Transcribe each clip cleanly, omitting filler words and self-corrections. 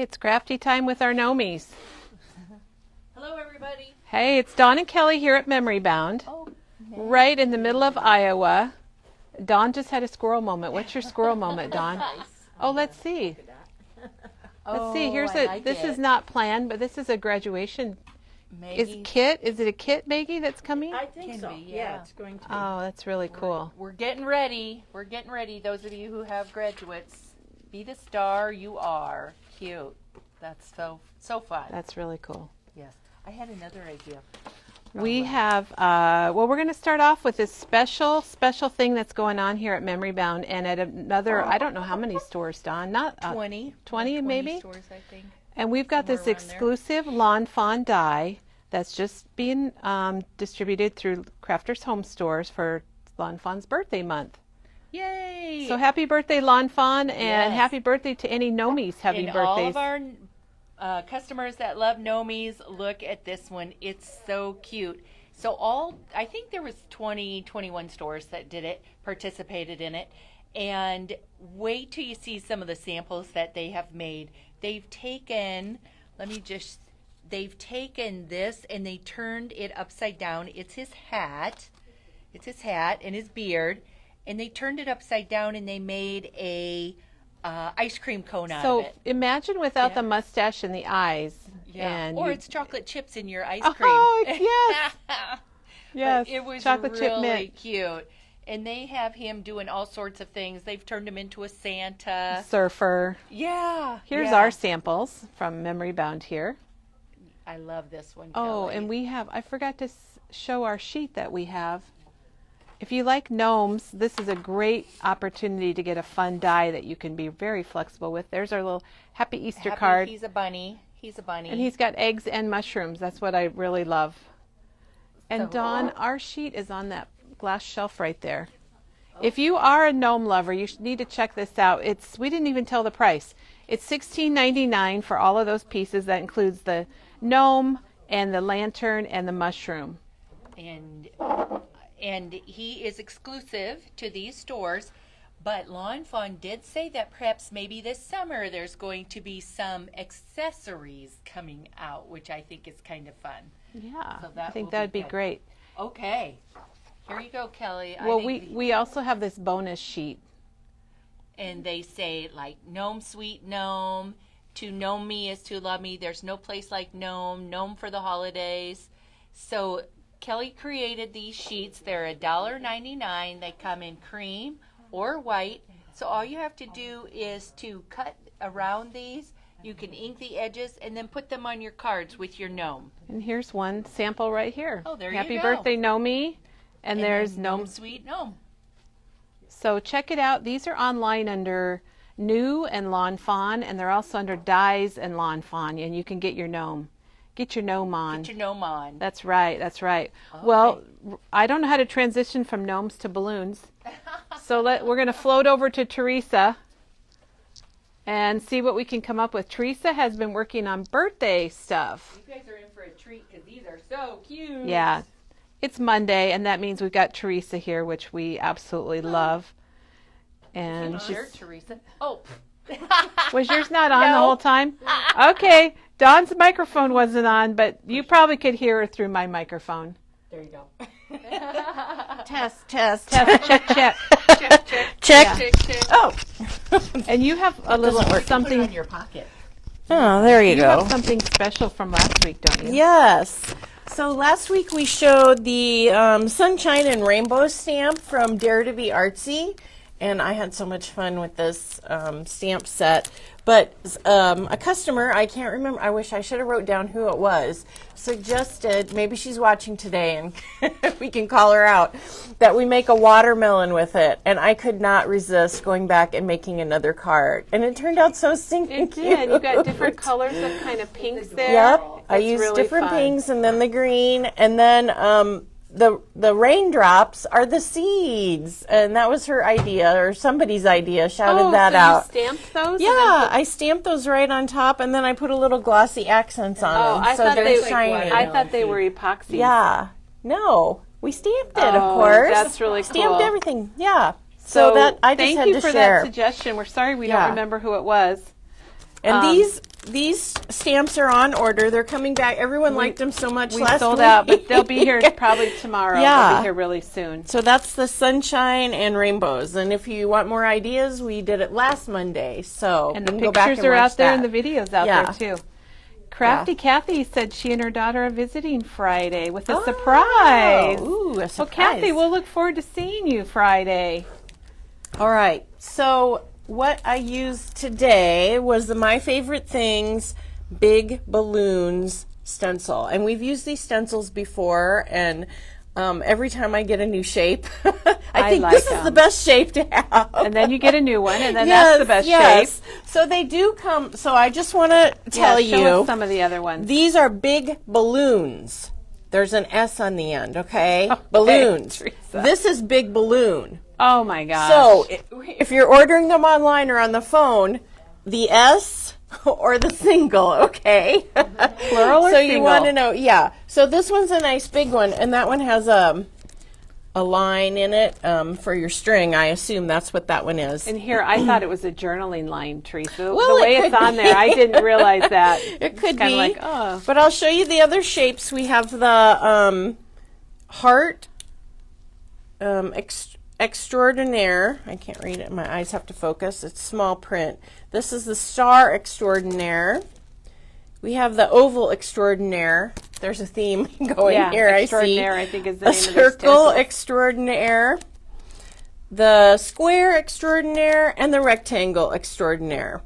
Hey, it's crafty time with our Nomies. Hello, everybody. Hey, it's Dawn and Kelly here at Memory Bound, right in the middle of Iowa. Dawn just had a squirrel moment. What's your squirrel moment, Dawn? Oh, let's see. Let's see. Here's this is not planned, but this is a graduation. Is it a kit, Maggie, that's coming? I think so. Yeah, it's going to be. Oh, that's really cool. We're getting ready. We're getting ready. Those of you who have graduates, be the star you are. Cute. That's so fun. That's really cool. Yes. I had another idea. We have, well, we're going to start off with this special thing that's going on here at Memory Bound and at another, I don't know how many stores, Dawn, not 20 maybe? stores, I think. And we've got this exclusive lawn fawn dye that's just being distributed through Crafters Home Stores for Lawn Fawn's birthday month. Yay! So happy birthday, Lawn Fawn, and Yes. happy birthday to any Nomies having and birthdays. all of our customers that love Nomies, look at this one. It's so cute. So I think there was 21 stores that did it, participated in it. And wait till you see some of the samples that they have made. They've taken, they've taken this and they turned it upside down. It's his hat. It's his hat and his beard. And they turned it upside down and they made a ice cream cone out of it. So imagine without the mustache and the eyes. Yeah. And or it's chocolate chips in your ice cream. Oh, yes. Yes. But it was chocolate chip really mint. cute. And they have him doing all sorts of things. They've turned him into a Santa. Surfer. Yeah. Here's yeah. our samples from Memory Bound here. I love this one, Oh, Kelly. and we have, I forgot to show our sheet that we have. If you like gnomes, this is a great opportunity to get a fun die that you can be very flexible with. There's our little Happy Easter card. He's a bunny. He's a bunny. And he's got eggs and mushrooms. That's what I really love. And Dawn, our sheet is on that glass shelf right there. If you are a gnome lover, you need to check this out. We didn't even tell the price. It's $16.99 for all of those pieces. That includes the gnome and the lantern and the mushroom. And he is exclusive to these stores, but Lawn Fawn did say that perhaps maybe this summer there's going to be some accessories coming out, which I think is kind of fun. Yeah, So I think that would be great. Okay, here you go, Kelly. Well, we also have this bonus sheet. And they say, like, gnome sweet gnome, to know me is to love me, there's no place like gnome for the holidays. So Kelly created these sheets. They're $1.99. They come in cream or white. So all you have to do is to cut around these. You can ink the edges and then put them on your cards with your gnome. And here's one sample right here. Oh, there you Happy go. birthday, Nomie. And there's gnome sweet gnome. So check it out. These are online under New and Lawn Fawn, and they're also under Dyes and Lawn Fawn, and you can get your gnome. Get your gnome on. Get your gnome on. That's right. That's right. Okay. Well, I don't know how to transition from gnomes to balloons. So we're going to float over to Teresa and see what we can come up with. Teresa has been working on birthday stuff. You guys are in for a treat because these are so cute. Yeah. It's Monday, and that means we've got Teresa here, which we absolutely love. And Sure, Teresa. Oh. Was yours not on the whole time? Okay. Dawn's microphone wasn't on, but you probably could hear her through my microphone. There you go. Test. Check, check. Check. Oh. And you have a little something. Put it in your pocket. Oh, there you You go. have something special from last week, don't you? Yes. So last week we showed the Sunshine and Rainbow stamp from Dare to Be Artsy. And I had so much fun with this stamp set. But a customer, I can't remember, I wish I should have wrote down who it was, suggested, maybe she's watching today and we can call her out, that we make a watermelon with it. And I could not resist going back and making another card. And it turned out so stinking It did. You got cute. different colors of kind of pinks there. Yep. I It's used really different fun. pinks and then the green. And then the raindrops are the seeds, and that was her idea, or somebody's idea. Shouted that so out. You stamped those? Yeah, I stamped those right on top, and then I put a little glossy accents on them, I so thought they're they, shiny. I thought they were epoxy. Yeah, no, we stamped it, Oh, of course. that's really Stamped cool. everything. Yeah. So that I just thank had you to for share. that suggestion. We're sorry we Yeah. don't remember who it was. And these these stamps are on order. They're coming back. Everyone liked them so much We last sold week. out, but they'll be here probably tomorrow. Yeah. They'll be here really soon. So that's the sunshine and rainbows. And if you want more ideas, we did it last Monday. So And you the can go back pictures and are watch out there that. and the videos out Yeah. there too. Crafty Kathy said she and her daughter are visiting Friday with a Oh, surprise. Ooh, a Well, surprise. Kathy, we'll look forward to seeing you Friday. All right. So what I used today was the My Favorite Things Big Balloons stencil. And we've used these stencils before, and every time I get a new shape, I think like this is the them. best shape to have. And then you get a new one, and then that's the best shape. So they do come. So I just want to tell Show you, us some of the other ones. these are big balloons. There's an S on the end, okay? Balloons. Teresa. This is big balloon. Oh my gosh. So if you're ordering them online or on the phone, the S or the single, okay? Plural or so you single? want to know, yeah. So this one's a nice big one, and that one has a line in it for your string. I assume that's what that one is. And here, I thought it was a journaling line, Teresa. Well, the way it it's could on there, I didn't realize that. It could Kind be. of like, oh. But I'll show you the other shapes. We have the heart extraordinaire. I can't read it. My eyes have to focus. It's small print. This is the star extraordinaire. We have the oval extraordinaire. There's a theme going Yeah, here. extraordinaire, I I think is the a name of the circle stencil. extraordinaire, the square extraordinaire, and the rectangle extraordinaire.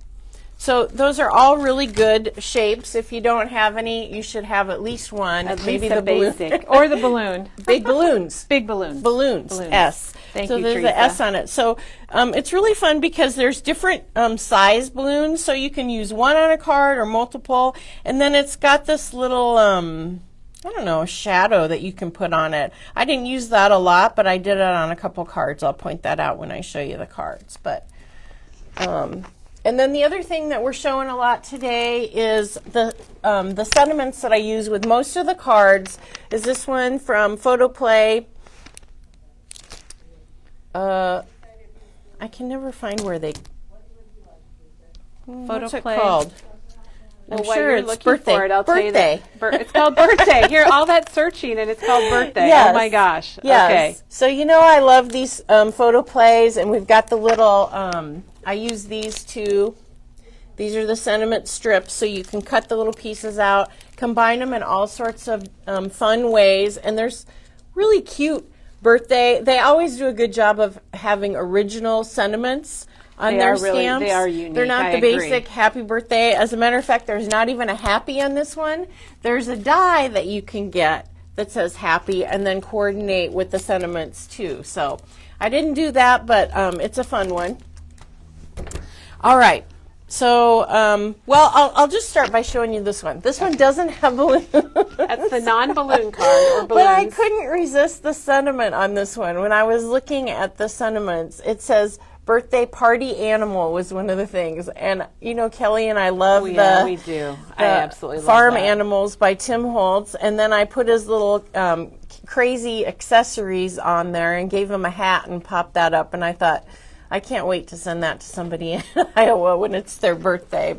So those are all really good shapes. If you don't have any, you should have at least one. At maybe least the a balloon. basic. Or the balloon. Big balloons. Big balloon. Balloons. Balloons. S. Thank so you, there's Teresa. the S on it. So it's really fun because there's different size balloons. So you can use one on a card or multiple. And then it's got this little, I don't know, shadow that you can put on it. I didn't use that a lot, but I did it on a couple cards. I'll point that out when I show you the cards. But and then the other thing that we're showing a lot today is the sentiments that I use with most of the cards. Is this one from Photo Play. I can never find where they. What's it Play. called? Well, I'm while sure you're it's looking birthday. for it, I'll tell you Birthday. that. It's called birthday. Here, all that searching, and it's called birthday. Yes. Oh my gosh. Yes. Okay. So you know I love these photo plays, and we've got the little. I use these too. These are the sentiment strips, so you can cut the little pieces out, combine them in all sorts of fun ways, and there's really cute birthday. They always do a good job of having original sentiments on They their are really- stamps. they are unique. They're not I the agree. basic happy birthday. As a matter of fact, there's not even a happy on this one. There's a die that you can get that says happy and then coordinate with the sentiments too. So I didn't do that, but it's a fun one. All right. So, well, I'll just start by showing you this one. This one doesn't have balloons. That's the non-balloon card or balloons. But I couldn't resist the sentiment on this one. When I was looking at the sentiments, it says birthday party animal was one of the things. And, you know, Kelly and I love yeah, we do. I the absolutely love Farm that. Animals by Tim Holtz. And then I put his little crazy accessories on there and gave him a hat and popped that up. And I thought, I can't wait to send that to somebody in Iowa when it's their birthday.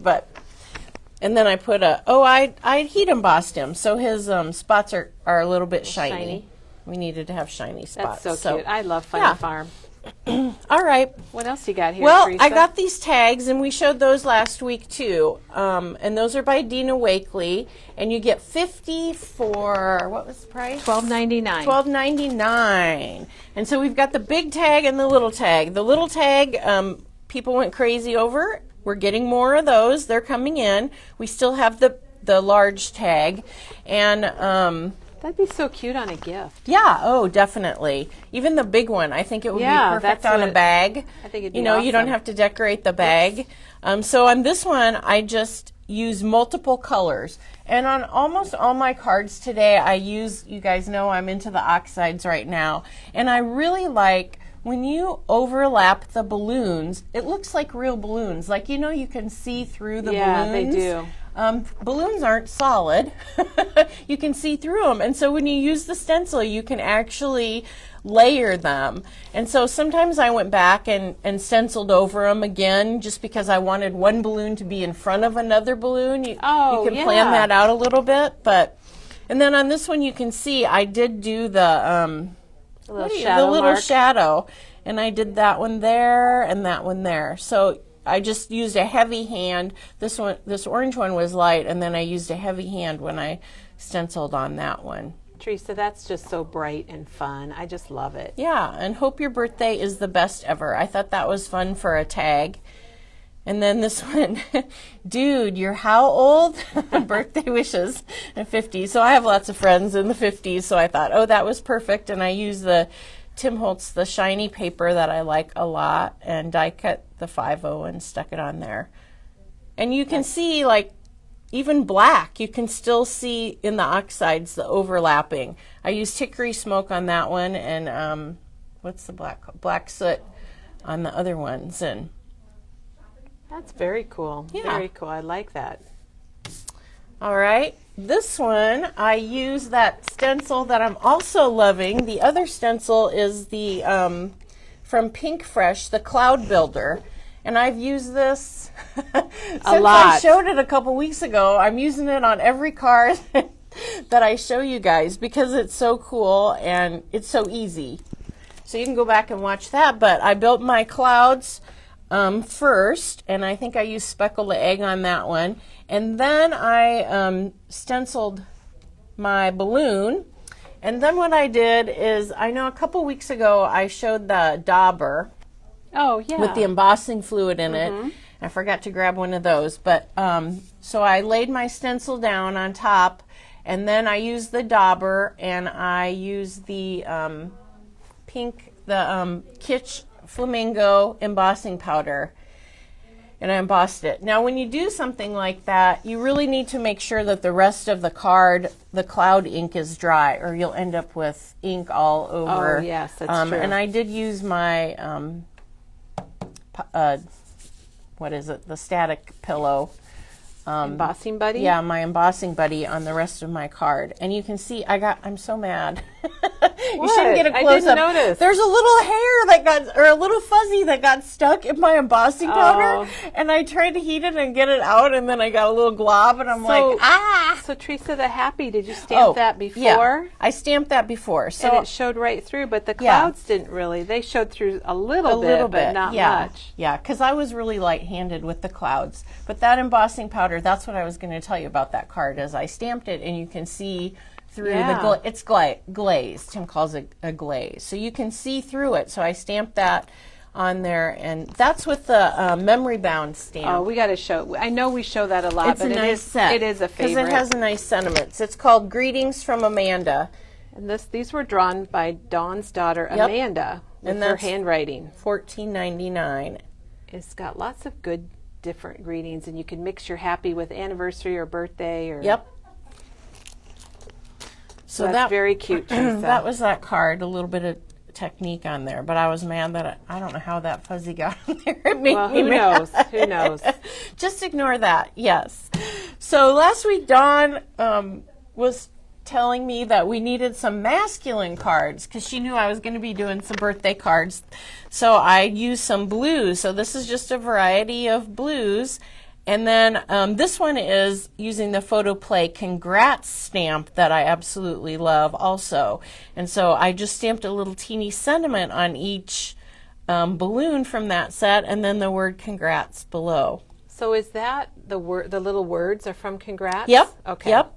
And then I put I heat embossed him, so his spots are a little bit shiny. We needed to have shiny spots. That's so cute. I love Funny yeah. Farm. All right. What else you got here, Well, Teresa? I got these tags, and we showed those last week too. And those are by Dina Wakely, and you get 50 for what was the price? $12.99. $12.99. And so we've got the big tag and the little tag. The little tag, people went crazy over. We're getting more of those. They're coming in. We still have the large tag, and That'd be so cute on a gift. yeah, oh, definitely. Even the big one, I think it would Yeah, be perfect that's on a what- bag. I think it'd be you know, you don't awesome. have to decorate the bag. So on this one, I just use multiple colors. And on almost all my cards today, I use, you guys know I'm into the oxides right now. And I really like when you overlap the balloons, it looks like real balloons. Like, you know, you can see through the Yeah, they balloons. do. balloons aren't solid. You can see through them. And so when you use the stencil, you can actually layer them. And so sometimes I went back and stenciled over them again just because I wanted one balloon to be in front of another balloon. You can plan that out a little bit. And then on this one you can see I did do the little shadow. And I did that one there and that one there. So I just used a heavy hand. This orange one was light, and then I used a heavy hand when I stenciled on that one. Teresa, that's just so bright and fun. I just love it. Yeah, and hope your birthday is the best ever. I thought that was fun for a tag. And then this one, dude, you're how old? Birthday wishes at 50. So I have lots of friends in the 50s, so I thought, oh, that was perfect. And I used the Tim Holtz, the shiny paper that I like a lot, and die cut the 5-0 and stuck it on there. And you can see, like, even black, you can still see in the oxides the overlapping. I used hickory smoke on that one, and what's the black soot on the other ones. And that's very cool. Yeah. Very cool. I like that. All right. This one, I use that stencil that I'm also loving. The other stencil is the from Pink Fresh, the Cloud Builder. And I've used this since I showed it a couple weeks ago. I'm using it on every card that I show you guys because it's so cool and it's so easy. So you can go back and watch that. But I built my clouds first, and I think I used Speckled Egg on that one. And then I stenciled my balloon. And then what I did is, I know a couple weeks ago I showed the dauber. Oh, yeah. With the embossing fluid in it. I forgot to grab one of those. But so I laid my stencil down on top, and then I used the dauber, and I used the Kitsch Flamingo embossing powder. And I embossed it. Now, when you do something like that, you really need to make sure that the rest of the card, the cloud ink, is dry, or you'll end up with ink all over. Oh, yes, that's true. And I did use my, what is it, the static pillow. Embossing buddy? Yeah, my embossing buddy on the rest of my card. And you can see, I'm so mad. You shouldn't get a close up. I didn't notice. There's a little hair or a little fuzzy that got stuck in my embossing powder. And I tried to heat it and get it out, and then I got a little glob, and I'm like, ah! So Teresa the Happy, did you stamp that before? Yeah, I stamped that before. So and it showed right through, but the clouds didn't really. They showed through a little bit, but not much. Yeah, because I was really light-handed with the clouds. But that embossing powder, that's what I was going to tell you about that card, is I stamped it, and you can see through it's glazed. Tim calls it a glaze. So you can see through it. So I stamped that on there, and that's with the memory bound stamp. Oh, we got to show. I know we show that a lot, it's but a nice set. It is a favorite. Because it has a nice sentiments. It's called Greetings from Amanda. And these were drawn by Dawn's daughter, Amanda, with her handwriting. $14.99. It's got lots of good different greetings, and you can mix your happy with anniversary or birthday. Or Yep. So that's very cute, Teresa. That was that card, a little bit of technique on there, but I was mad that I don't know how that fuzzy got on there. It made me mad. Who knows? Just ignore that, yes. So last week, Dawn was telling me that we needed some masculine cards because she knew I was going to be doing some birthday cards. So I used some blues. So this is just a variety of blues. And then this one is using the Photo Play Congrats stamp that I absolutely love also. And so I just stamped a little teeny sentiment on each balloon from that set, and then the word congrats below. So is that the little words are from congrats? Yep. Okay. Yep.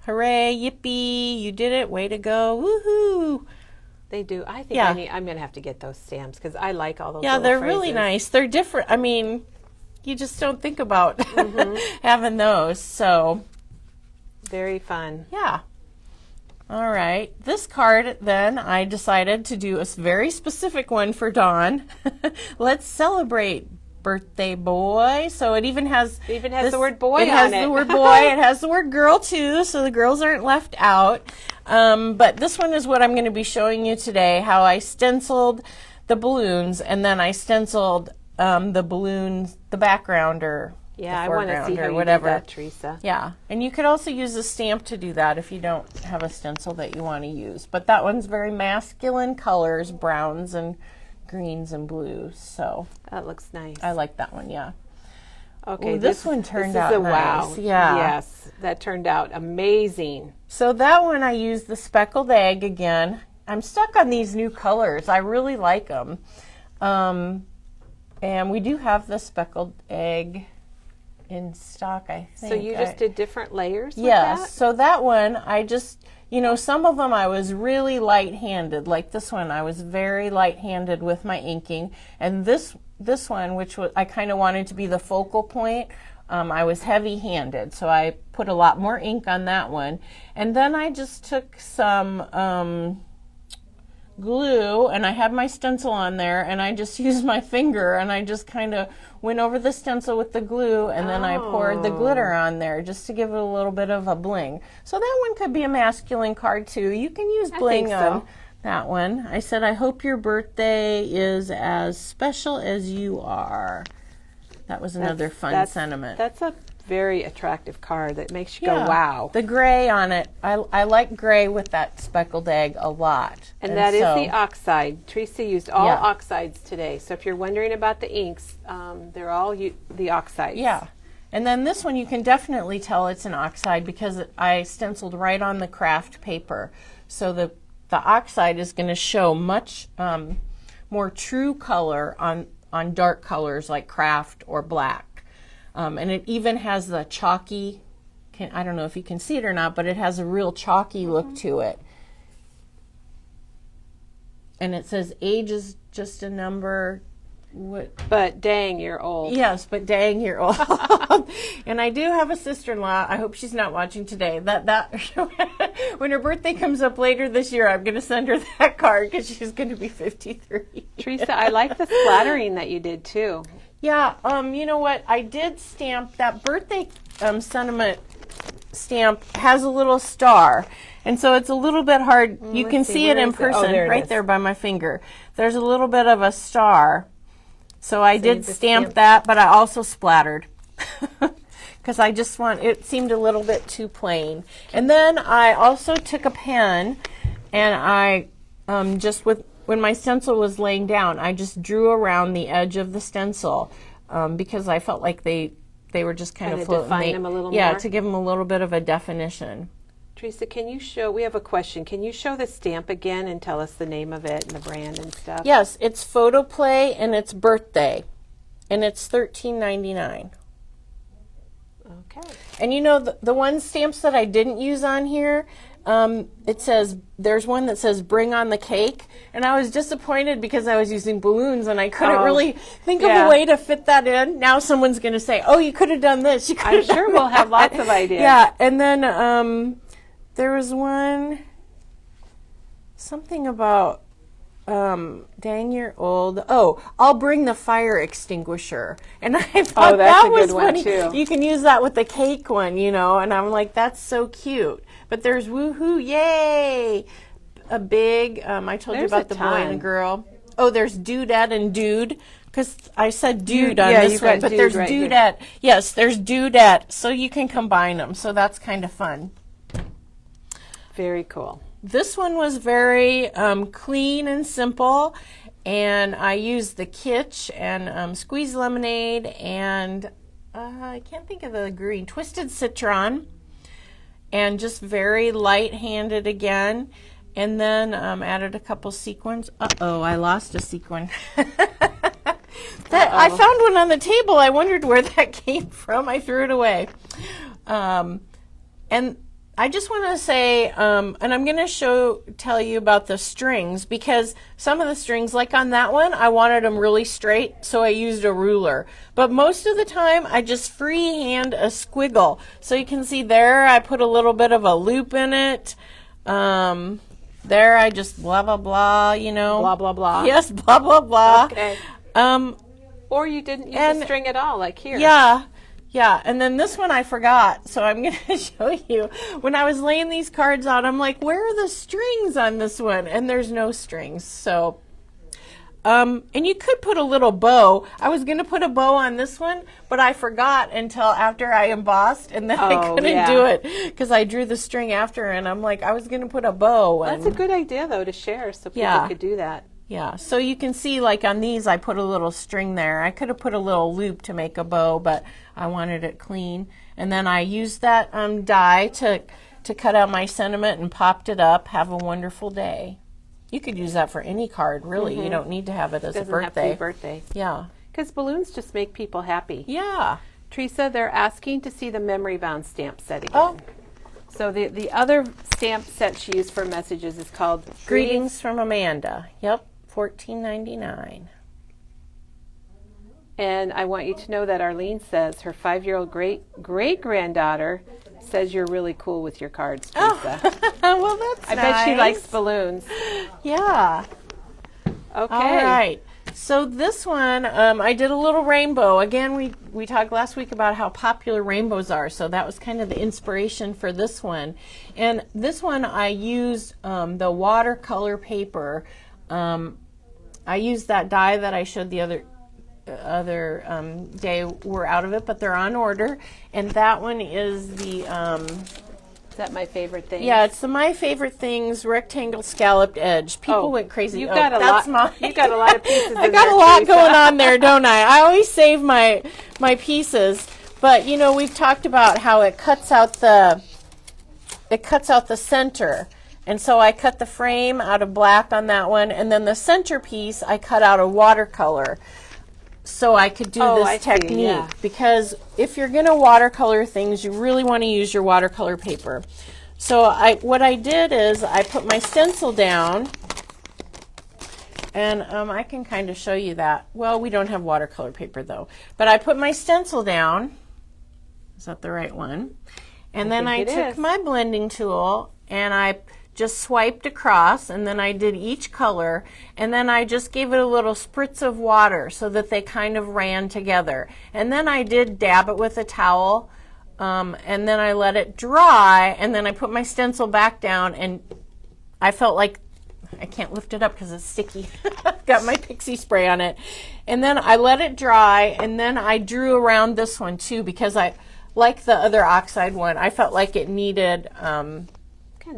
Hooray, yippee, you did it, way to go, woohoo. They do. I think I'm going to have to get those stamps because I like all those little they're phrases. really nice. They're different. I mean, you just don't think about having those. So very fun. Yeah. All right. This card, then, I decided to do a very specific one for Dawn. Let's celebrate, birthday boy. So it even has the word boy on it. It has the word boy. It has the word girl, too, so the girls aren't left out. But this one is what I'm going to be showing you today, how I stenciled the balloons, and then I stenciled the balloons, the background, or Yeah, I want to see how or you whatever. do that, Teresa. Yeah, and you could also use a stamp to do that if you don't have a stencil that you want to use. But that one's very masculine colors, browns and greens and blues. So That looks nice. I like that one, yeah. Okay, Ooh, this one turned out a nice. wow. Yeah. Yes, that turned out amazing. So that one I used the speckled egg again. I'm stuck on these new colors. I really like them. And we do have the speckled egg in stock, I think. So you just did different layers with Yes. that? So that one, I just, some of them I was really light-handed. Like this one, I was very light-handed with my inking. And this one, which I kind of wanted to be the focal point, I was heavy-handed. So I put a lot more ink on that one. And then I just took some glue, and I had my stencil on there, and I just used my finger, and I just kind of went over the stencil with the glue, and then I poured the glitter on there just to give it a little bit of a bling. So that one could be a masculine card too. You can use bling on that one. I said, I hope your birthday is as special as you are. That was another fun sentiment. That's a very attractive card that makes you go, wow. The gray on it. I like gray with that speckled egg a lot. And that is the oxide. Teresa used all oxides today. So if you're wondering about the inks, they're all the oxides. Yeah. And then this one you can definitely tell it's an oxide because I stenciled right on the craft paper. So the oxide is going to show much more true color on dark colors like craft or black. And it even has the chalky, I don't know if you can see it or not, but it has a real chalky look to it. And it says age is just a number. But dang, you're old. Yes, but dang, you're old. And I do have a sister-in-law. I hope she's not watching today. That when her birthday comes up later this year, I'm going to send her that card because she's going to be 53. Teresa, I like the splattering that you did too. Yeah, you know what? I did stamp that birthday sentiment stamp has a little star. And so it's a little bit hard. You can see it in person right there by my finger. There's a little bit of a star. So I did stamp that, but I also splattered. Because I just it seemed a little bit too plain. And then I also took a pen and I when my stencil was laying down, I just drew around the edge of the stencil because I felt like they were just kind of floating. Define them a little more? Yeah, to give them a little bit of a definition. Teresa, can you show, we have a question. Can you show the stamp again and tell us the name of it and the brand and stuff? Yes, it's Photoplay and it's birthday. And it's $13.99. Okay. And the one stamps that I didn't use on here, it says, there's one that says bring on the cake, and I was disappointed because I was using balloons and I couldn't really think of a way to fit that in. Now someone's going to say, oh, you could have done this. You I'm sure we'll have lots of ideas. Yeah, and then there was one, something about, dang, you're old. Oh, I'll bring the fire extinguisher. And I thought that was funny. Too. You can use that with the cake one, and I'm like, that's so cute. But there's woohoo, yay! A big, I told you about the boy and the girl. Oh, there's dudette and dude. Because I said dude on this one, but there's dudette. Yes, there's dudette. So you can combine them. So that's kind of fun. Very cool. This one was very clean and simple, and I used the Kitsch and squeezed lemonade and I can't think of the green, twisted citron, and just very light-handed again, and then added a couple sequins. Uh-oh, I lost a sequin. I found one on the table. I wondered where that came from. I threw it away. And I just want to say, and I'm going to tell you about the strings, because some of the strings, like on that one, I wanted them really straight, so I used a ruler. But most of the time, I just freehand a squiggle. So you can see there, I put a little bit of a loop in it. There, I just blah, blah, blah, Blah, blah, blah. Yes, blah, blah, blah. Okay. Or you didn't use a string at all, like here. Yeah, and then this one I forgot, so I'm going to show you. When I was laying these cards out, I'm like, where are the strings on this one? And there's no strings. So And you could put a little bow. I was going to put a bow on this one, but I forgot until after I embossed, and then I couldn't do it because I drew the string after, and I'm like, I was going to put a bow. Well, that's a good idea, though, to share so people could do that. Yeah, so you can see, like on these, I put a little string there. I could have put a little loop to make a bow, but I wanted it clean. And then I used that die to cut out my sentiment and popped it up. Have a wonderful day. You could use that for any card, really. You don't need to have it as a birthday. Doesn't have to be a birthday. Yeah. Because balloons just make people happy. Yeah. Teresa, they're asking to see the memory bound stamp set again. Oh. So the other stamp set she used for messages is called Greetings from Amanda. Yep, $14.99. And I want you to know that Arlene says her 5-year-old great-granddaughter says you're really cool with your cards, Teresa. Oh. Well, that's I bet she likes balloons. Yeah. Okay. All right. So this one, I did a little rainbow. Again, we talked last week about how popular rainbows are, so that was kind of the inspiration for this one. And this one I used the watercolor paper. I used that die that I showed the other day. We're out of it, but they're on order. And that one is the... is that my favorite thing? Yeah, it's the My Favorite Things rectangle scalloped edge. People went crazy. You got a lot. You got a lot of pieces. I got a lot going on there, don't I? I always save my pieces, but you know, we've talked about how it cuts out the center. And so I cut the frame out of black on that one, and then the centerpiece I cut out of watercolor. So I could do this technique, because if you're going to watercolor things, you really want to use your watercolor paper. So what I did is I put my stencil down, and I can kind of show you that. Well, we don't have watercolor paper though, but I put my stencil down. Is that the right one? And then I took my blending tool and I just swiped across, and then I did each color, and then I just gave it a little spritz of water so that they kind of ran together. And then I did dab it with a towel, and then I let it dry, and then I put my stencil back down, and I felt like I can't lift it up because it's sticky. Got my pixie spray on it. And then I let it dry, and then I drew around this one too, because I, like the other oxide one, I felt like it needed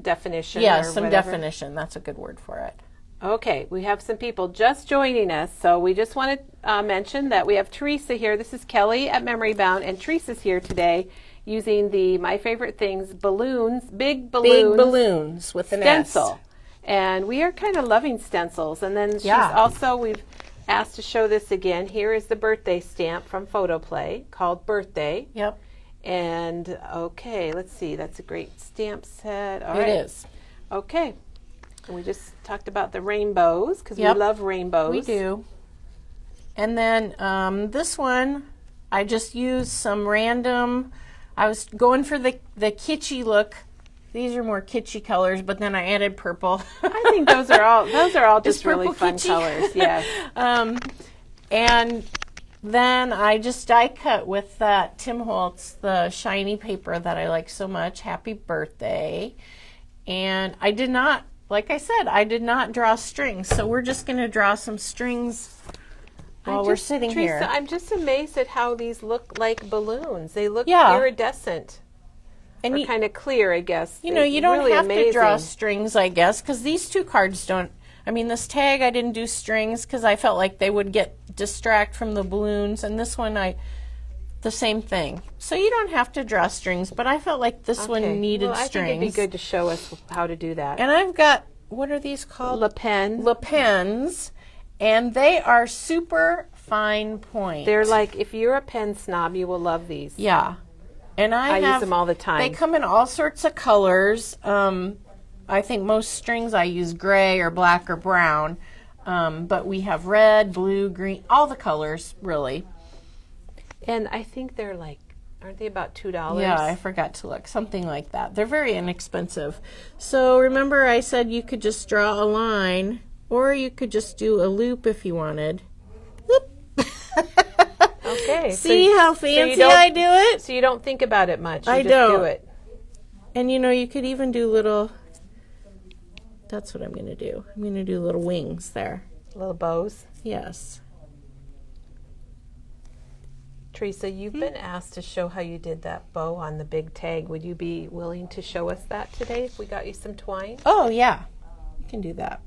definition. Yeah, or some whatever. definition. That's a good word for it. Okay, we have some people just joining us, so we just want to mention that we have Teresa here. This is Kelly at Memory Bound, and Teresa's here today using the My Favorite Things balloons, big balloons with an stencil. S. And we are kind of loving stencils. And then she's also, we've asked to show this again. Here is the birthday stamp from Photoplay called Birthday. Yep. And okay, let's see. That's a great stamp set. All It right. is. Okay. And we just talked about the rainbows because we love rainbows. We do. And then this one, I just used some random. I was going for the kitschy look. These are more kitschy colors, but then I added purple. I think those are all just really fun kitschy? colors. Yes. And then I just die cut with that Tim Holtz, the shiny paper that I like so much. Happy birthday. And I did not, like I said, I did not draw strings. So we're just going to draw some strings while we're sitting Teresa, here. I'm just amazed at how these look like balloons. They look Yeah. iridescent. And or kind of clear, I guess. You know, you don't really have amazing. to draw strings, I guess, because these two cards don't. I mean, this tag I didn't do strings because I felt like they would distract from the balloons, and this one the same thing. So you don't have to draw strings, but I felt like this one needed I strings. think it'd be good to show us how to do that. And I've got, what are these called? Le Pen. Le Pens, and they are super fine point. They're like, if you're a pen snob, you will love these. Yeah. And I use them all the time. They come in all sorts of colors. I think most strings I use gray or black or brown, but we have red, blue, green, all the colors, really. And I think they're like, aren't they about $2? Yeah, I forgot to look. Something like that. They're very inexpensive. So remember I said you could just draw a line, or you could just do a loop if you wanted. Whoop. Okay. See how fancy I do it? So you don't think about it much. You I just don't. do it. And you know, you could even do little, that's what I'm going to do. I'm going to do little wings there. Little bows. Yes. Teresa, you've been asked to show how you did that bow on the big tag. Would you be willing to show us that today if we got you some twine? Oh, yeah. You can do that.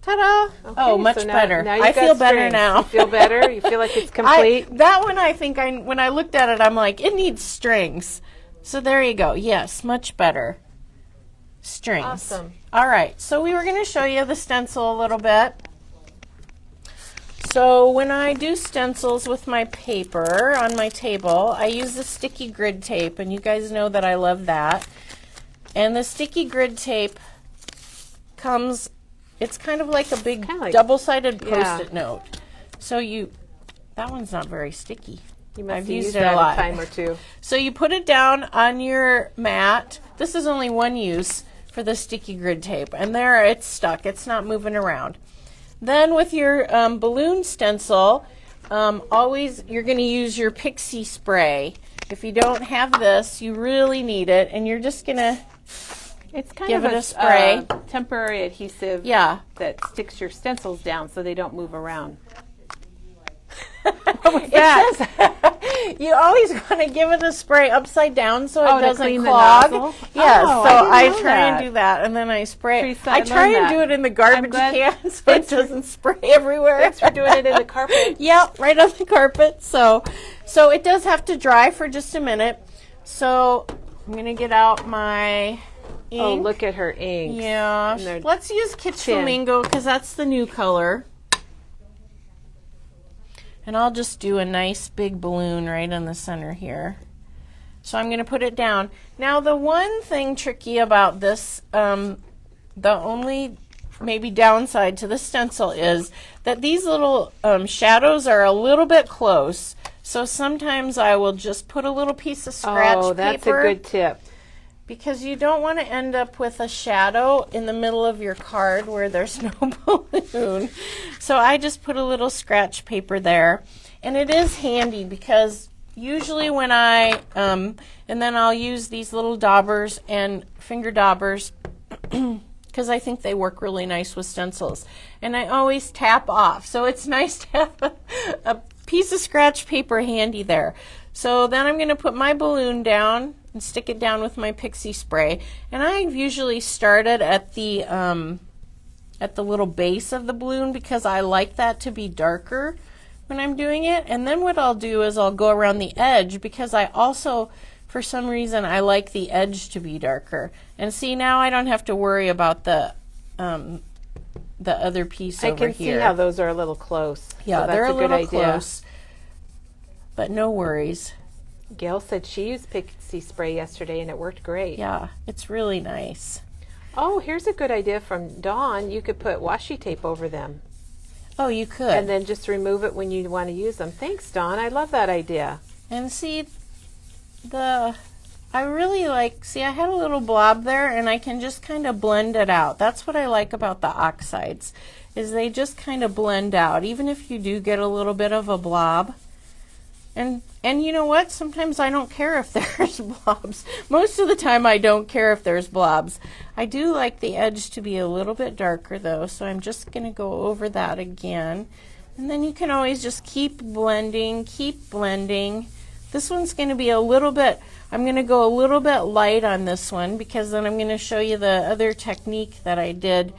Ta-da! Okay, Oh, much so better. now you've I got feel better strings. now. You feel better? You feel like it's complete? That one, I think, when I looked at it, I'm like, it needs strings. So there you go. Yes, much better. Strings. Awesome. All right, so we were going to show you the stencil a little bit. So when I do stencils with my paper on my table, I use the sticky grid tape, and you guys know that I love that. And the sticky grid tape comes, it's kind of like a big double-sided Post-it note. So that one's not very sticky. You must I've have used used it that a lot. a time or two. So you put it down on your mat. This is only one use for the sticky grid tape, and there it's stuck. It's not moving around. Then with your balloon stencil, always you're going to use your pixie spray. If you don't have this, you really need it, and you're just going to give it a spray. Temporary adhesive that sticks your stencils down so they don't move around. What was that? You always want to give it a spray upside down so it doesn't clean clog. the nozzle? Yes, Oh, so I didn't know try that. and do that, and then I spray. Teresa, I try learned and that. do it in the garbage glad- can so it doesn't spray everywhere. Thanks for doing it in the carpet. Yep, right on the carpet. So it does have to dry for just a minute. So I'm gonna get out my ink. Oh, look at her ink. Yeah. And they're Let's use Kitsch tin. Flamingo because that's the new color. And I'll just do a nice big balloon right in the center here. So I'm going to put it down. Now the one thing tricky about this, the only maybe downside to the stencil is that these little shadows are a little bit close. So sometimes I will just put a little piece of scratch paper. Oh, that's a good tip. Because you don't want to end up with a shadow in the middle of your card where there's no balloon. So I just put a little scratch paper there. And it is handy because usually when and then I'll use these little daubers and finger daubers because I think they work really nice with stencils. And I always tap off. So it's nice to have a piece of scratch paper handy there. So then I'm going to put my balloon down and stick it down with my pixie spray. And I've usually started at the little base of the balloon because I like that to be darker when I'm doing it. And then what I'll do is I'll go around the edge because I also, for some reason, I like the edge to be darker. And see, now I don't have to worry about the other piece over here. I can see how those are a little close. Yeah, so that's they're a good little idea. close. But no worries. Gail said she used pixie spray yesterday and it worked great. Yeah, it's really nice. Oh, here's a good idea from Dawn. You could put washi tape over them. Oh, you could. And then just remove it when you want to use them. Thanks, Dawn. I love that idea. And see, I really like, see, I had a little blob there and I can just kind of blend it out. That's what I like about the oxides, is they just kind of blend out, even if you do get a little bit of a blob. And you know what? Sometimes I don't care if there's blobs. Most of the time I don't care if there's blobs. I do like the edge to be a little bit darker though, so I'm just going to go over that again. And then you can always just keep blending, keep blending. This one's going to be a little bit, I'm going to go a little bit light on this one because then I'm going to show you the other technique that I did.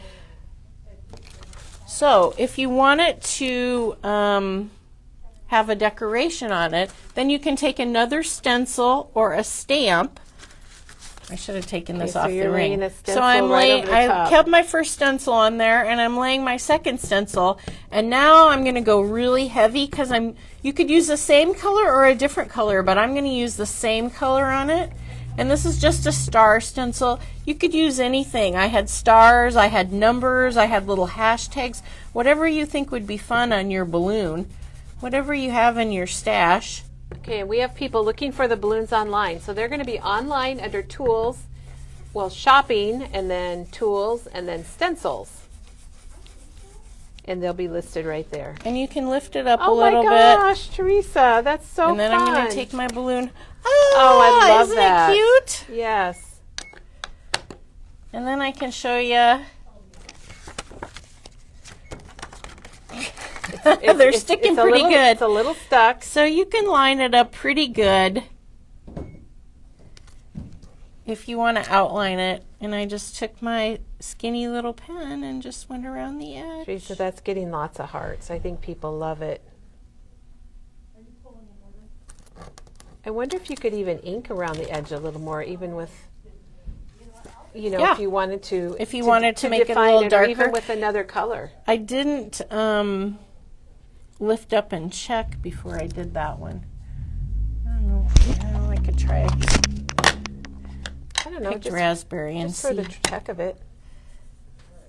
So if you want it to have a decoration on it, then you can take another stencil or a stamp. I should have taken this off the ring. So I'm laying, I kept my first stencil on there and I'm laying my second stencil, and now I'm going to go really heavy because you could use the same color or a different color, but I'm going to use the same color on it. And this is just a star stencil. You could use anything. I had stars, I had numbers, I had little hashtags, whatever you think would be fun on your balloon. Whatever you have in your stash. Okay, and we have people looking for the balloons online. So they're going to be online under tools, well, shopping, and then tools, and then stencils. And they'll be listed right there. And you can lift it up a little bit. Oh my gosh, Teresa, that's so fun. And then I'm going to take my balloon. Oh, I love isn't that. Isn't it cute? Yes. And then I can show you They're sticking pretty good. It's a little stuck. So you can line it up pretty good if you want to outline it. And I just took my skinny little pen and just went around the edge. Teresa, that's getting lots of hearts. I think people love it. I wonder if you could even ink around the edge a little more, even with, you know, Yeah. if you wanted to. If you wanted to make it a define little or darker. even with another color. I didn't lift up and check before I did that one. I don't know. Yeah, I could try I don't know, picked just raspberry and for the see. check of it.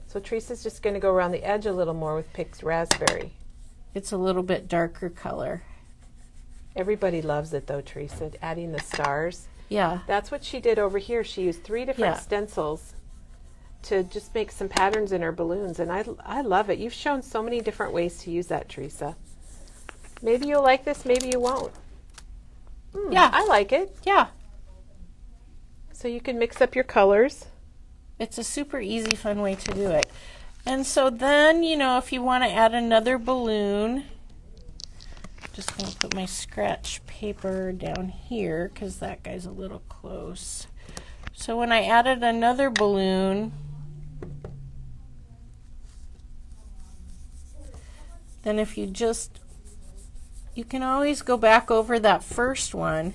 So Teresa's just going to go around the edge a little more with picked raspberry. It's a little bit darker color. Everybody loves it though, Teresa, adding the stars. Yeah. That's what she did over here. She used 3 different Yeah. stencils to just make some patterns in her balloons, and I love it. You've shown so many different ways to use that, Teresa. Maybe you'll like this, maybe you won't. Yeah. I like it. Yeah. So you can mix up your colors. It's a super easy, fun way to do it. And so then, you know, if you want to add another balloon, just going to put my scratch paper down here because that guy's a little close. So when I added another balloon, then if you just, you can always go back over that first one,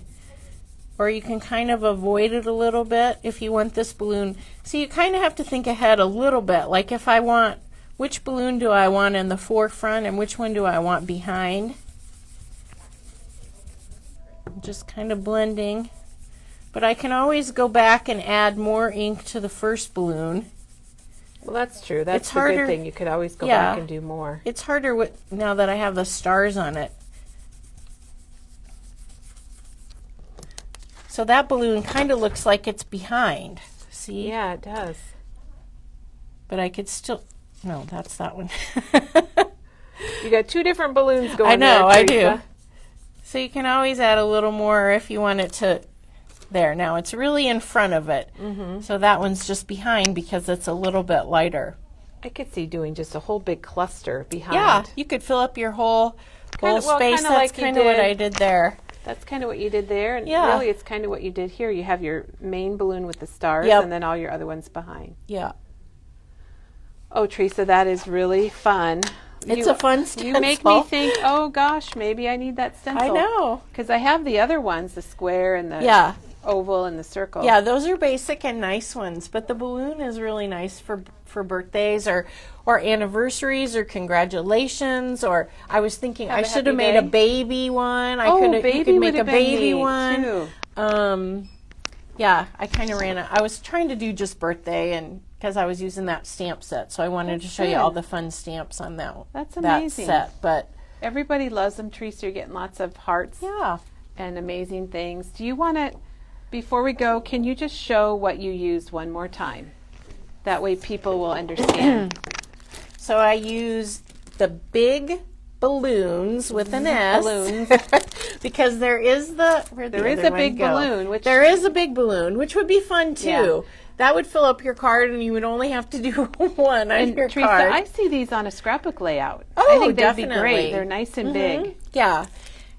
or you can kind of avoid it a little bit if you want this balloon. So you kind of have to think ahead a little bit. Like if I want, which balloon do I want in the forefront and which one do I want behind? Just kind of blending. But I can always go back and add more ink to the first balloon. Well, that's true. That's It's the harder- good thing. You could always go Yeah. back and do more. It's harder with, now that I have the stars on it. So that balloon kind of looks like it's behind. See? Yeah, it does. But I could still, no, that's that one. You got 2 different balloons going I know, there, I Teresa. do. So you can always add a little more if you want it to, there. Now it's really in front of it. So that one's just behind because it's a little bit lighter. I could see doing just a whole big cluster behind. Yeah, you could fill up your whole Well, space. kinda That's like you kind of what did. I did there. That's kind of what you did there, and Yeah. really it's kind of what you did here. You have your main balloon with the stars, Yep. and then all your other ones behind. Yeah. Oh, Teresa, that is really fun. It's a fun You make me stencil. think, oh gosh, maybe I need that stencil. I know. Because I have the other ones, the square and the Yeah. oval and the circle. Yeah, those are basic and nice ones, but the balloon is really nice for birthdays or anniversaries or congratulations. Or I was thinking Have I a should have happy made a day. baby one. Oh, you baby could would make a have been baby neat, one. too. Yeah, I kind of ran it. I was trying to do just birthday, and because I was using that stamp set, so I wanted to show you good. all the fun stamps on that. That's that amazing. set. But Everybody loves them, Teresa. You're getting lots of hearts yeah, and amazing things. Do you want to, before we go, can you just show what you used one more time? That way people will understand. so I used the big balloons with an S. Balloons. Because there is There is a big balloon, which there is a big balloon, which would be fun too. Yeah. That would fill up your card, and you would only have to do one on and your Teresa, card. I see these on a scrapbook layout. Oh, I think they'd be definitely. great. They're nice and big. Yeah.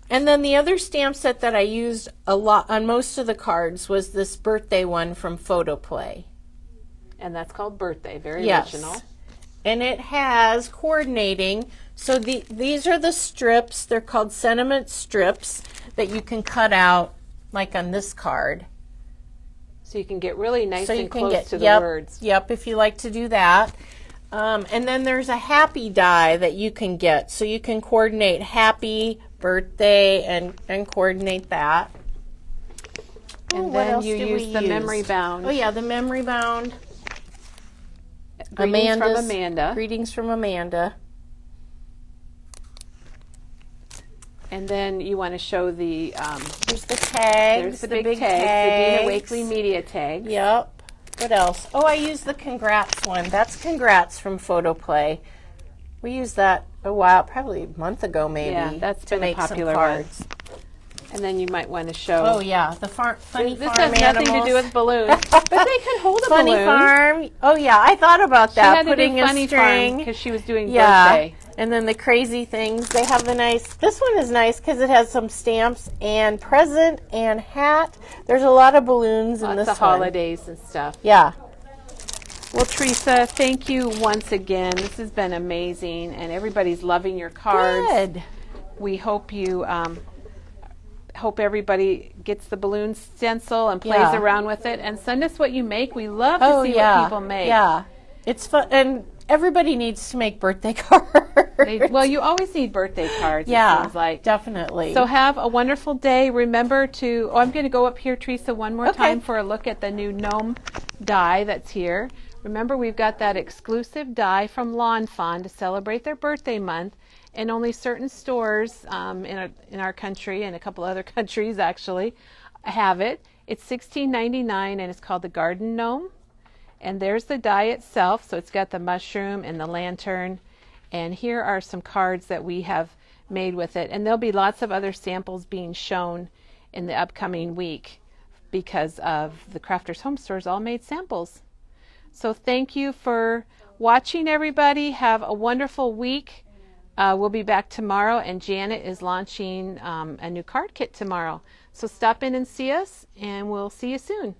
And then the other stamp set that I used a lot on most of the cards was this birthday one from Photo Play. And that's called Birthday. Very Yes. original. And it has coordinating. So these are the strips. They're called sentiment strips that you can cut out, like on this card. So you can get really nice So you and can close get to the yep, words. Yep, if you like to do that. And then there's a happy die that you can get. So you can coordinate happy, birthday, and coordinate that. And what then else you did use we the memory bound. Oh yeah, the memory bound. Greetings from Amanda's- Amanda. Greetings from Amanda. And then you want to show the There's the tags. there's the big big tags, the Dina tags. Wakely media tags. Yep. What else? Oh, I used the congrats one. That's congrats from Photo Play. We used that a while, probably a month ago maybe. Yeah, that's to been a make some popular one. cards. And then you might want to show. Oh yeah, the funny This farm has nothing animals. to do with balloons, but they can hold a Funny balloon. farm. Oh yeah, I thought about She that. had to Putting do a funny string. because she was doing Yeah. birthday. And then the crazy things, they have the nice, this one is nice because it has some stamps and present and hat. There's a lot of balloons in Lots this of one. holidays and stuff. Yeah. Well, Teresa, thank you once again. This has been amazing, and everybody's loving your cards. Good. We hope you hope everybody gets the balloon stencil and plays Yeah. around with it, and send us what you make. We love to Oh, see yeah. what people make. Yeah. It's fun. And everybody needs to make birthday cards. Well, you always need birthday cards, yeah, it seems like. definitely. So have a wonderful day. Remember to, I'm going to go up here, Teresa, one more Okay. time for a look at the new gnome die that's here. Remember, we've got that exclusive die from Lawn Fawn to celebrate their birthday month, and only certain stores in our country and a couple other countries actually have it. It's $16.99 and it's called the Garden Gnome. And there's the die itself, so it's got the mushroom and the lantern. And here are some cards that we have made with it. And there'll be lots of other samples being shown in the upcoming week because of the Crafters Home Stores all made samples. So thank you for watching, everybody. Have a wonderful week. We'll be back tomorrow, and Janet is launching a new card kit tomorrow. So stop in and see us, and we'll see you soon.